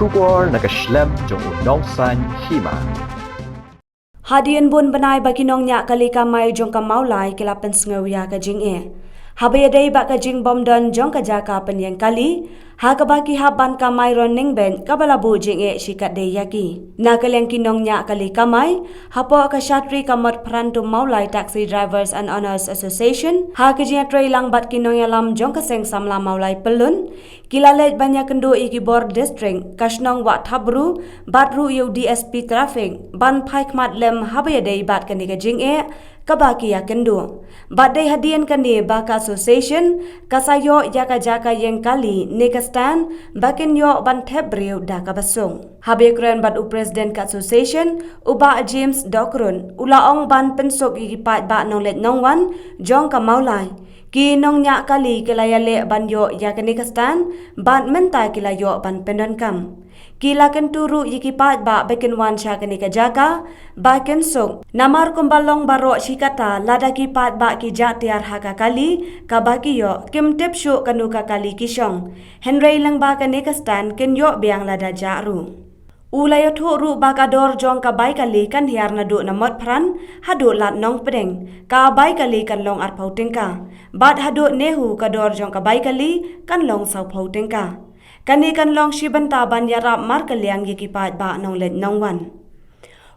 Shubor nakaslem jong unong san hima. Hadian bun benai bagi nong nyak kali kamai jong kamaulai kilapan sengawiya ka jing e. Habayadai bak ka jing bom don jong ka jaka penyang kali, ha ka baki haban kamai running ben kabalabu jing e shikat de yaki. Na kaliang kinong nyak kali kamai, hapo ka syatri kamot perantum maulai Taxi Drivers and Owners Association, ha ka jing tray lang bat kinong yalam jong ka seng samla maulai pelun, kilalet banyak kendo iki bor district, kasnong wak tabru, batru yu DSP traffic, ban paik mat lem habayadai bat kani ka jing e, kabaki ya kendo. Badai hadian kani baka association, kasayo yaka jaka yang kali nekastan, bakin yo ban tebriu da kabasung. Habis keren bad u presiden ka association, uba James Dokrun, ulaong ban pensok ikipat ba nong let nongwan, jong kamaulai. Ki nong nyak kali kilayale ban yo yaka nekastan, ban mentai kilayo ban pendon kam. Kila kenturu yikipat ba beken wan sya kani kajaka baken sok namar kumbalong baro shikata lada kipat ba ki jatiar haka kali kabaki yo kim tip shu kanu ka kali kishong Henry lang ba kani kastan ken yo biang lada jaru Ulayo thuru bakador jong ka bai kali kan hiar na du na mot pran hadu lat nong pedeng ka bai kali kan long ar pautingka bat hadu nehu kador jong ka bai kali kan long sau pautingka Kani kan long shibanta ban yarap mar kaliang yikipat ba nong let nong wan.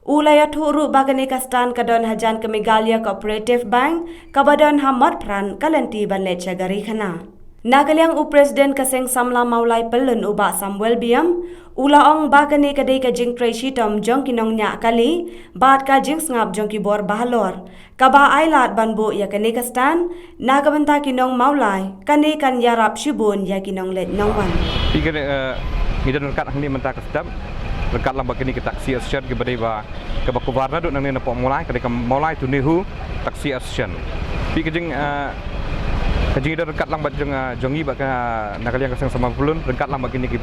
Ulaya thuru ba kani kastan kadon hajan ke Megalia Cooperative Bank kabadon hamot pran kalenti ban let chagari khana. Na kaliang u presiden kaseng samla maulai pelun uba Samuel Biam, ulaong ba kani kadai ka jing tray shitom jong kinong nya kali, bat ka jing ngap jong kibor bahalor. Kaba ailat banbu ya kani kastan, na kabanta kinong maulai, kani kan yarap shibun ya kinong let nong wan. Tiga ngidan rekat hang ni mentah kesdam rekat lambat kini ke taksi association ke badai ba ke bakuwarna duk nang ni napok mulai kadai mulai tu nihu taksi association pi kejing kejing ida rekat lambat jongi ba ka nakalian kasang sama pulun rekat lambat kini ki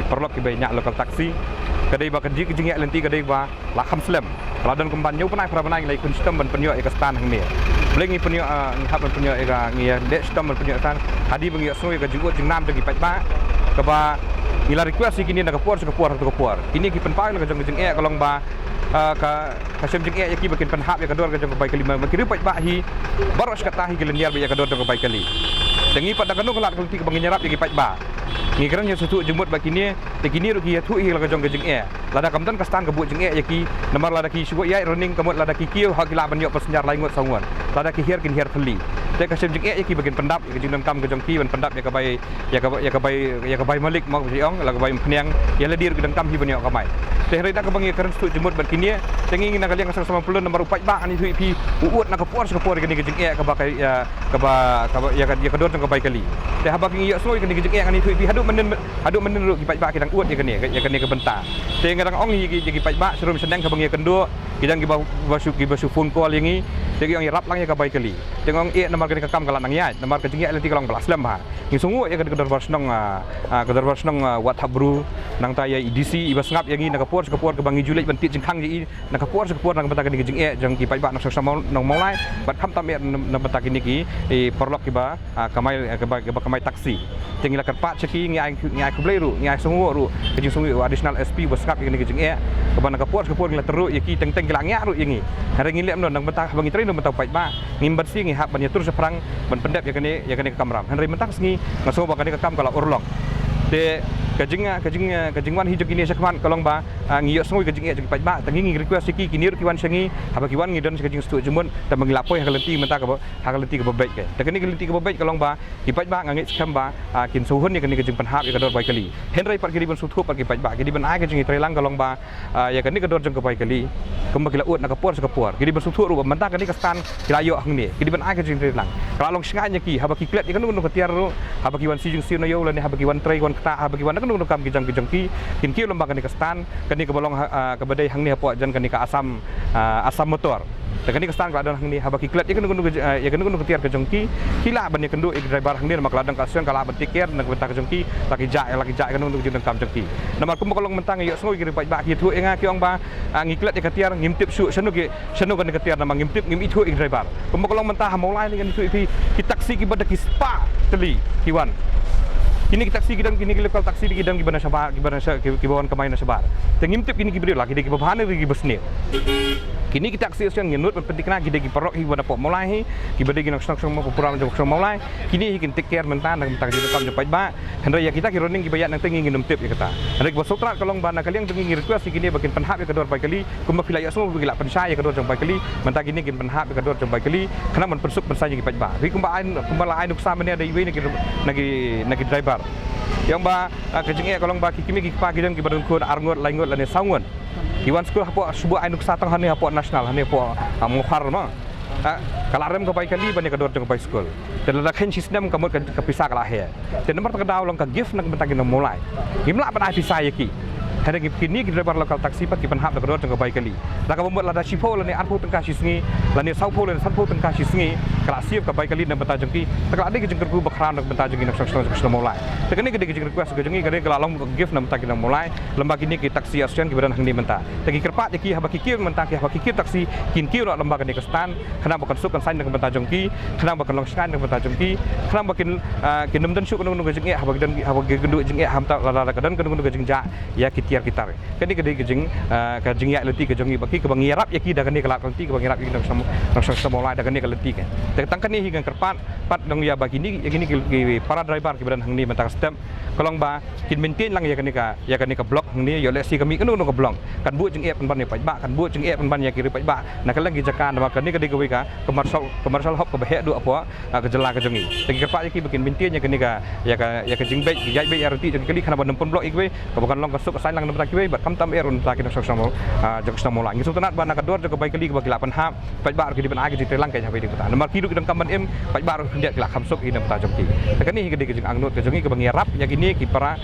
perlok ki banyak lokal taksi kadai ba kejing ya lenti kadai ba lakam slam kalau dan kumpan nyu penai prabanai lai kun sistem ban penyo ekastan hang ni Belengi penyo ngihap ban penyo eka ngia dek sistem ban penyo tan hadi bengi soi ka jingut jing nam degi pat kaba ngila request kini nak kepuar kini ki penpai la jong jeng kalong ba ka kasem jeng yaki bakin penhap ya kador ka jong baik kelima makiri pat ba hi baros kata hi geleniar ba ya kador jong baik kali dengi pada kanu kelat kelti bangin nyarap yaki pat ba ngigeran ya sutu jemut bakini tekini ru ki thu hi la jong jeng lada kamtan kastan ka bu jeng yaki nomor lada ki sugo ya running kamut lada ki kiu hak la ban yo pasnyar lai ngot sangon lada ki hir kin hir thli te kasem jeng yaki bakin pendap ya jeng kam ka jong ki ban pendap ya ka bai malik mau siong la ka bai pniang ya ledir ka kam hi ban yo kamai te reda ka bangi keran sutu jemut bakini tengi nak kalian kasang sama pulun nomor upat ba ani hui pi uut nak puar kani ka jeng ka ba ya kador jong ka bai kali te habak ngi yo soi kani ka jeng ani hui pi hadu menen ru ki pat ba kidang uut ya kani ka benta te ngarang ong hi ki pat ba suruh senang ka bangi kendo kidang ki basu phone call yangi te yang rap lang ya ka bai kali te ngong nomor kani ka kam kala nang ya nomor ka jeng lenti kalong belas lam ha ngi sungu ya ka kador barsnong wat habru nang ta ya EDC ibas ngap yangi nak puar ka bangi julit bentit jengkang ji nak puar nang benta kani jeng jeng ki pat ba nak sama nang maulai bat kham tam nang benta kini ki perlok ki ba kamai taksi tinggal kerpat ceki ngi ai kubleru ngi ai sungu ru kejing sungu additional SP baskap kini jeng ka ban nak puar ngila teruk yaki teng kilang nya ru yangi hari ngi lem nang benta bangi train nang benta pat ba ngi bersih ngi hap ban ya terus perang ban pendap ya kani kamram hari mentang ngi ngaso ba kani kam kala urlong de kajing wan hijau kini sekman kalong ba ngiyok sengui kajing jadi pat ba tangi ngi request ki kini kiwan sengi haba kiwan ngi don kajing stu jumun ta manglapo yang kalenti menta ka kalenti ka baik ke ta kani kalenti ka baik kalong ba ki pat ba ngi skam ba kin suhun ni kani kajing penhap ya kador baik kali henry pat kiri ban suthu pat ki pat ba kiri ban ai kajing trelang kalong ba ya kani kador jong ka baik kali kumba kila ut nak kapur kiri ban suthu ru menta kani kastan kila yo hang ni kiri ban ai kajing trelang kalong singanya ki haba ki klet ni kanu ketiar ru haba kiwan si jing si no yo la ni haba kiwan trai wan kata haba kiwan nung kam kijang ki kin ki lomba kani kastan kani ke bolong ke badai hang ni hapo jan kani ka asam motor ta kani kastan ka don hang ni habaki klet ya kanu ketiar ke jongki kila ban ni kendu driver hang ni mak ladang kasion kala ban tiker nak benta ke jongki laki ja kanu jun kam jongki nama kum kolong mentang yo sngoi kiri ba ki thu enga ki ong ba ngi klet ya ketiar ngimtip su senu kani ketiar nama ngimtip ngim itu driver kum kolong mentang mulai ni kani thu ki taksi ki badaki spa teli kiwan Kini kita taksi kita kini lokal taksi di kita gimana sabar gimana kibawan kemain sabar. Tengimtip kini kibri lagi di kibahana di kibasni. Kini kita taksi yang ngenut penting kena kita kiparok gimana pok mulai kibadi gina sok mau kurang jauh mulai. Kini kita take care mentan dan mentang kita kam jumpa ba. Hendak ya kita kironing kibayat nang tengi nginum tip ya kata. Hendak basokra kalong bana kalian tengi request kini bakin penhap ya kedua baik kali. Kumba filaya semua bagi lak pensaya kedua jumpa kali. Mentang kini kin penhap ya kedua jumpa kali. Kena menpensuk pensaya kipai ba. Wi kumba lain nuksa meni ada iwe nagi driver. Yang ba kejengnya kalong ba kikimi kipagi dan kibadun kun arngot laingot lani saungon. Kiwan sekolah hapo sebuah ainuk satang hani hapo nasional hani hapo mukhar ma. Kalarem ke baik kali banyak kedua jengkai sekolah. Dan ledakan sistem kamu kepisah kalah ya. Dan nomor terkenal long ke gift nak mentagin mulai. Gimana apa pisah ya ki. Hari kini kita bar lokal taksi pat kipan hap kedua jengkai kali. Laka membuat lada sipo lani arpu tengkah sisngi lani saupo lani sanpo tengkah sisngi. Kalau siap ke baik kali dan bentar jengki. Tak ada kejengkerku bakran nak bentar jengki nak sudah mulai. Tak ini kejengkerku sekejengi kadang kalau long gift nak mentagin mulai. Lembag ini kita taksi asuhan kibaran hang ni mentah. Tagi kerpat jeki habak kikir mentah ki habak kikir taksi kinkir nak lembag ini kestan. Kenapa bukan sukan sain nak bentar jengki. Kenapa bukan long skan nak bentar jengki. Kenapa bukan kinum dan syuk nunggu jengki habak genduk jengki hamta lada kadang nunggu jengjak ya kitar. Kini kejeng ya leti kejengi baki kebangirap ya ki dah kini kelak leti kebangirap ya kita mulai dah kini keleti kan. Tangkan ni hingga kerpat pat dong ya bagi ni ya kini para driver kibaran hang ni mentang step kalau ba kin maintain lang ya kini ka blok hang ni ya lesi kami kenu ka blok kan bu jeng ban ni pai ba kan bu jeng ban ya kiri pai ba nak lang gijakan ba kini kadi gawe ka commercial hop ka behe du apa kejela kejengi tegi kerpat ya ki bikin maintain ya kini ya ka jeng baik ya baik ya reti kali kana ban blok ikwe ka bukan long ka suk sain lang na kiwe bat kam tam erun ta kini sok samo jok samo lang ngisu tenat ba nak dor jok baik kali bagi 8 hap pai ba ki di ban agi di telang kai hape di kota nomor kidu kita kam ban em pai ba hendak kelak kamsuk ina peta jokki tak ni gede kejeng angnut kejengi ke bangirap ya kini ki para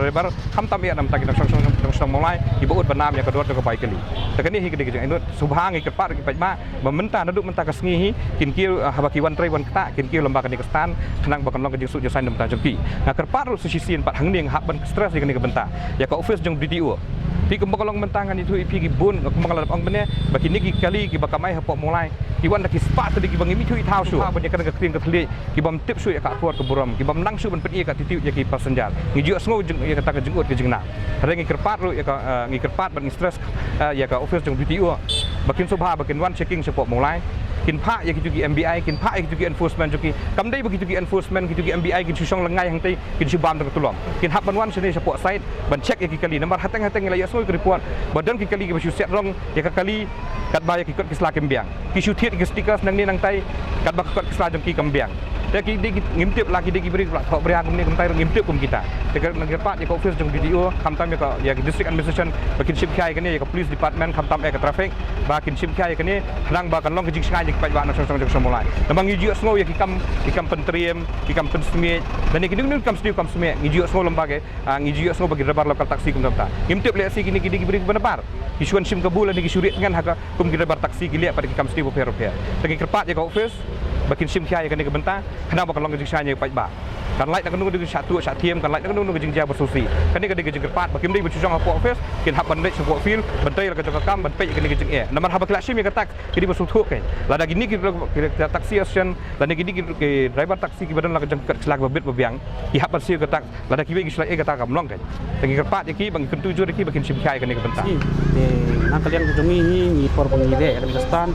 lebar kam tam ya nam ta kita sok mulai ki baut banam ya kedua ke baik kali tak ni gede kejeng angnut subhang ki kepat ki pai ba mementah duduk mentah kesngi kin ki habaki wan tre wan kata kin ki lembah kani kestan kenang bakon long kejeng su josain nam ta jokki na kerpat ru sisisin pat hang ning hak ban stres kini ke bentah ya ka office jeng BTO pi kembakalong mentangan itu ipi ki bun kemangalat ong bene baki ni kali ki bakamai hapok mulai ki wan ki spat tadi ki bangi mi thui thau su banyak kan kering ke thli ki bam tip su ya ka kuat ke buram ki bam nang su ban peti ka titiu ya ki passenger ngi jo sngo jeng ya kata ke jengut ke jengna hari ngi kerpat ru ya ka ngi kerpat ban stress ya ka office jeng BTO bakin subha bakin wan checking support mulai kin pak ya gitu ki MBI kin pak ya gitu ki enforcement joki kam dai begitu ki enforcement gitu ki MBI kin susong lengai hang tai kin subam tang tulong kin hak ban wan sini support site ban check ya ki kali nomor hateng-hateng la ya so ki report badan ki kali ki basu set rong ya ka kali kat ba ya ki kot ki sla kembiang ki syutit ki stiker nang ni nang tai kat ba kot ki sla jong ki kembiang ya ki di ngimtip lagi di ki beri thok beri agum ni kum tai ngimtip kum kita tegar nang pat ya ka office jong BDO kam tam ya ka district administration bakin ship khai kan ya ka police department kam tam ya ka traffic bakin ship khai kan nang ba kan long ki jing pai ba nak song jong mulai namang ngiju sngo ya kikam pentriem kikam pensmi dan ni kini kam stiu kam sme ngiju sngo lembaga ngiju sngo bagi rebar lokal taksi kum ta ngimtip le si kini kidi beri benar kisuan sim kabul ni kisurit dengan haka kum rebar taksi gilia pada kikam stiu per tagi kerpat ya ka office bakin sim kia ya kini kebenta kenapa kalau ngejing sanya pai ba kan light nak nunggu satu sat tiam kan light nak nunggu jing jia bersusi kan ni kedi jing kerpat bakim ni bersusang apa office kin hab bandai support field bantai la kejok kam ban pei kini jing nomor hab kelak sim ya katak kedi bersuthuk kan lada gini kita taksi asian lada gini ke driver taksi ki badan la kejang selak babit babiang ki hab bersi katak lada kiwe ki selak katak kam long kan tagi kerpat ki bang kin tuju ki bakin sim kia kini kebenta nak kalian kunjungi ni por pengide Afghanistan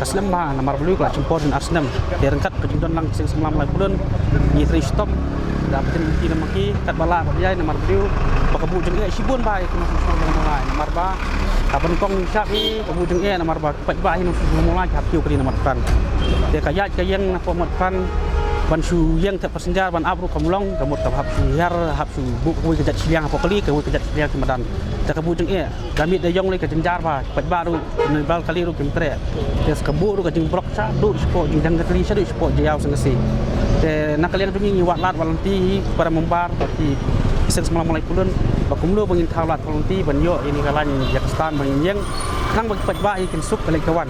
kaslam ba nomor belu kelak jempol dan asnam rengkat kejundon lang sing semalam lai bulan ni tri stop dapatin bukti nama ki kat bala bajai nomor belu bakabu jeng e sibun ba ikut mulai nomor ba kapan kong syabi kabu jeng e nomor ba pat ba hin mulai hab kiu kali nomor kan de kayat kayang pomot kan ban su yang tak passenger ban abru kamlong kamut tab hab siar hab su buk wi kejat siang apa kali ke wi kejat siang kimadan tak kabu jeng e damit de yong le ke jenjar ba pat ba ru bal kali ru kimtre des kabu ru ke jeng brok sa du sport jeng jang kali sa du sport jauh sengsi te nak kalian tungi wat lat walanti para membar tapi sen semalam mulai kulun bakumlu bangin thawlat walanti banyo ini kalan Pakistan bangin nang bagi pat ba ikin suk kali kawan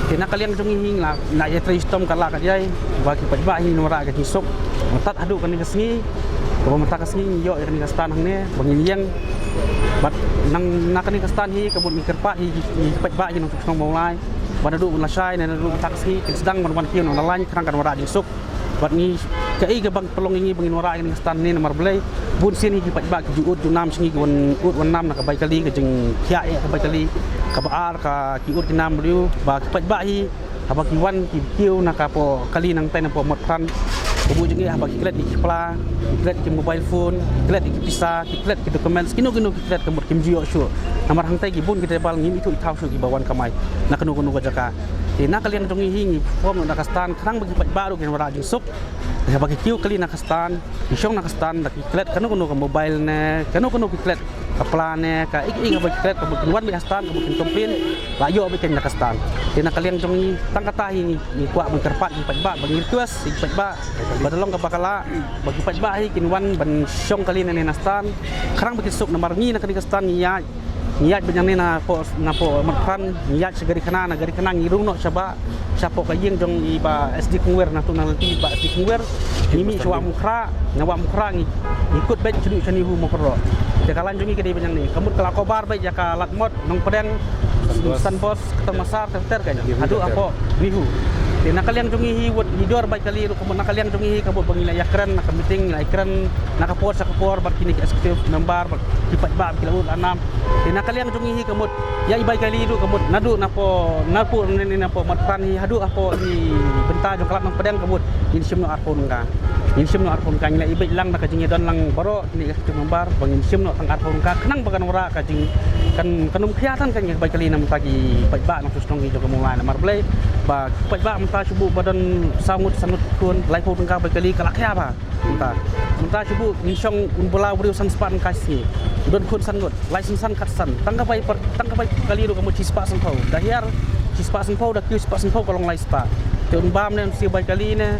kena kalian tungi hing la na ya tristom kala ka jai bagi pat ba hin nora ka hisuk matat adu kan ke sini ko mata ka sini yo ini Pakistan hang ne bangin yang bat nang nakani Pakistan hi kabun mikir pat hi pat ba hin suk mulai pada du lasai na du taksi sedang ban kieu nang lain kerang kan wara hisuk bat ni Kai ga bang pelong ingi bangin wara ini stan ni nomor belai bun sini ki pat ba ki ut du nam singi wan ut wan nam na ka bai kali ka jeng kya ka bai kali ka baar ka ki ut ki nam beliu ba ki pat ba hi haba ki wan ki kiu na ka po kali nang tai na po mot pran kebu jengi haba ki klet ki pla ki klet ki mobile phone ki klet ki pisa ki klet ki dokumen kino ki klet ka mot kim jio shu nomor hang tai ki bun ki te bal ngim itu itau shu ki bawan kamai na kanu ka jaka ti na kalian jongi hingi form na kastan krang bagi pat baru ki wara jeng sup ya bagi kiu kali nakastan isong nakastan laki klet kanu ka mobile ne kanu ki klet ka plan ne ka ik bagi klet ka bukin wan kastan ka bukin tompin layo bikin nakastan tina kalian jongi tangkata hi ni kwa mun terpat ki pat ba bagi request ki pat ba badalong ka bakala bagi pat ba hi kin wan ban syong kali ne nastan krang bagi suk nomor ni nak kastan niat benyang ni na po matran niat segari kana ngirung no saba siapa kayeng jong iba SD kungwer na tunang nanti iba SD kungwer nimi suwa mukra ngi ikut bet cedu chani hu mokro jakalan jongi kede benyang ni kamut kala kobar bet jaka latmot nong pedang san bos ketemu masar ter kan adu apo nihu na kalian jongi hi wot hidor baik kali ru kamut na kalian jongi hi kabut bangila yakran na meeting na ikran na kapor sa kapor bar kini eksekutif member kipat ba kilaut anam na kalian jongi hi kamut ya ibai kali ru kamut nadu napo ni napo matran hi hadu apo ni benta jong kelap nang pedang kamut ini simno arpon ka nila ibai lang na kajing don lang baro ni eksekutif member bangin simno tang arpon ka kenang bagan ora kajing kan kanum khiatan kan ibai kali nam tagi pat ba nang susnong hi jong mulai na marblay ba pat ba ta cubu badan sangut kun lai pun ka kali kalak ya ba ta cubu ni song bola beriu san span kasih don kun sangut lai san katsan tangka bai kali ru kamu cispa san pau dahir cispa san pau dah kiu cispa san pau kolong lai spa teun bam ne siu bai kali ne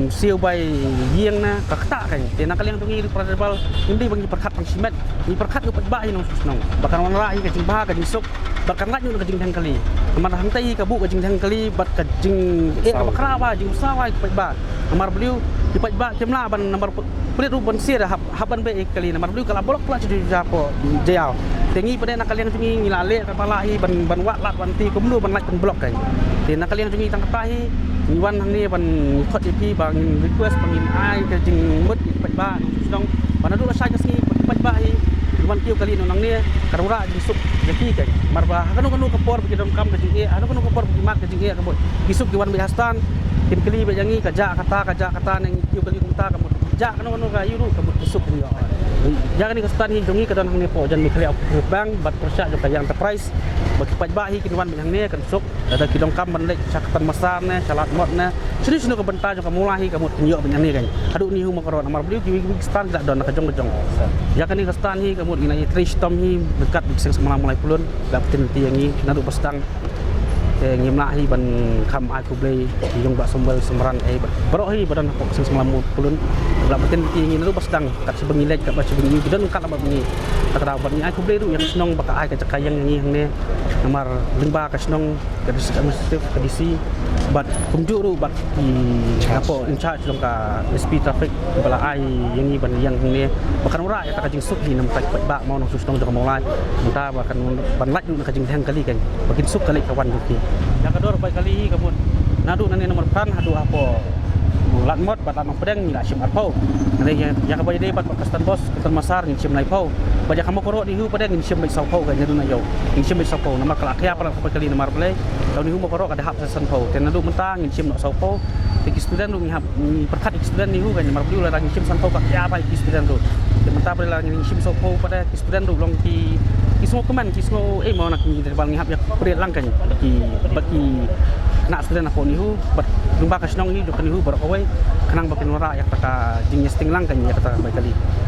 siu bai yieng na kakta kan te na kaliang tungi pradebal indi bangi perkat pang simet ni perkat ku patba hi nong susnong bakan wan rai ka jing ba ka jing sok bakan ngat nyu ka jing thang kali man hang tai ka bu ka jing thang kali bat ka jing ka bakra ba jing sawai ka patba amar beliau di patba kemla ban nomor pelit ru ban sia haban be kali nomor beliau kala bolok pula jadi japo jayau tengi pada na kaliang tungi ngilale ka pala hi ban wat lat ban ti kumlu ban lat ban blok kan te na kaliang tungi tang ka hi ni wan hang ni ban khot EP bang request bangin ai ka jing mut pat ba susnong ban adu sai ka sni pat ba hi wan kiu kali nang ni karura disuk yaki kan marba kanu kapor bagi dom kam ka jing e kanu kapor bagi mak ka jing e kabut disuk di wan bihastan kin kali bajangi kaja kata nang kiu kali kumta kabut ja kanu ka yuru kabut disuk ni jangan ni kastan hi jongi kadang ni po jan mi kali bank bat persya jo kayang enterprise bagi pat ba hi kin wan bihang ni kan suk ada kidong kam ban lek cakatan masar ne salat mot ne sini ka benta jo kamulahi kamut nyo bihang ni kan adu ni hu makron amar beliau ki kastan dak don ka jong ya kan ni kastan hi kamut ina trish tom hi dekat sing semalam mulai pulun dapetin ti yang ni nadu pastang ngimla hi ban kham ai ku blei yong ba sombal semran baro hi badan ko sing semalam pulun dapetin ti yang ni nadu pastang kat sebengi lek kat sebengi bidan kat ba ni kata ban ni ai ku blei ru yang senong baka ai ka cakayang yang ni nomor limba ka senong ka administratif ka DC bat kumju ru bat ki apo in charge long ka SP traffic bala ai yang ni ban yang ni bakan ora ya ka jing suk di nam tak ba mau nong susnong jo mulai minta bakan ban laj nu ka jing thang kali kan bakin suk kali kawan ki yang kedua baik kali kamu nadu nani nomor pan hadu apo lat mot bat nong pedang ni la sim arpau nani yang ka jadi bat kastan bos ketan masar ni sim lai pau baja kamu korok di hu pedang ni sim bai sau pau kan nadu na yo ni sim bai sau pau nama kala khia pala baik kali nomor play tahun ni hu mo korok ada hap san pau ten nadu mentang ni sim no sau pau ti student lu ngihap ni perkat student ni hu kan nomor beliau la ni sim san pau ka khia bai student tu mentang pada la ni sim sau pau pada student tu long ki semua keman semua mau nak ni dari bang ngihap ya perit langkan bagi nak student apa ni hu bat lumba ka senong ni do kan hu bar awai kenang bakin ora ya kata jing nesting langkan ya kata baik kali